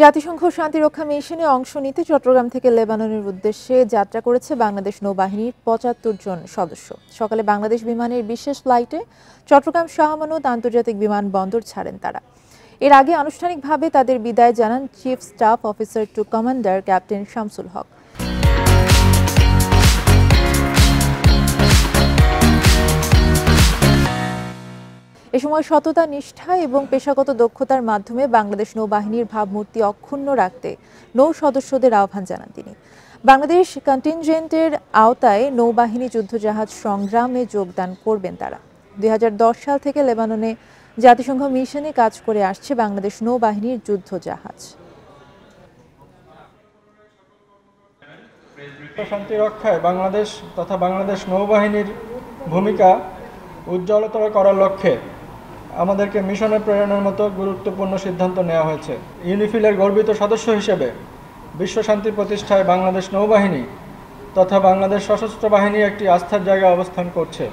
জাতিসংঘ শান্তিরক্ষা মিশনে অংশ নিতে চট্টগ্রাম থেকে লেবাননের উদ্দেশ্যে যাত্রা করেছে বাংলাদেশ নৌবাহিনীর ৭৫ জন সদস্য। সকালে বাংলাদেশ বিমানের বিশেষ ফ্লাইটে চট্টগ্রাম শাহ আমানত আন্তর্জাতিক বিমানবন্দর ছাড়েন তারা। এর আগে আনুষ্ঠানিকভাবে তাদের বিদায় জানান chief staff officer to commander captain Shamsul Haque. এ সময় সততা, নিষ্ঠা এবং পেশাগত দক্ষতার মাধ্যমে বাংলাদেশ নৌবাহিনীর ভাবমূর্তি অক্ষুণ্ণ রাখতে নৌ সদস্যদের আহ্বান জানান তিনি। বাংলাদেশ কন্টিনজেন্টের আওতায় নৌবাহিনী যুদ্ধজাহাজ সংগ্রামে যোগদান করবেন তারা। ২০১০ সাল থেকে লেবাননে জাতিসংঘ মিশনে কাজ করে আসছে বাংলাদেশ নৌবাহিনীর যুদ্ধজাহাজ। শান্তি রক্ষায় বাংলাদেশ তথা বাংলাদেশ নৌবাহিনীর ভূমিকা উজ্জ্বলতর করার লক্ষ্যে আমাদেরকে মিশনে প্রেরণের মতো গুরুত্বপূর্ণ সিদ্ধান্ত নেওয়া হয়েছে। ইউনিফিলের গর্বিত সদস্য হিসেবে বিশ্ব শান্তি প্রতিষ্ঠায় বাংলাদেশ নৌবাহিনী তথা বাংলাদেশ সশস্ত্র বাহিনী একটি আস্থার জায়গায় অবস্থান করছে।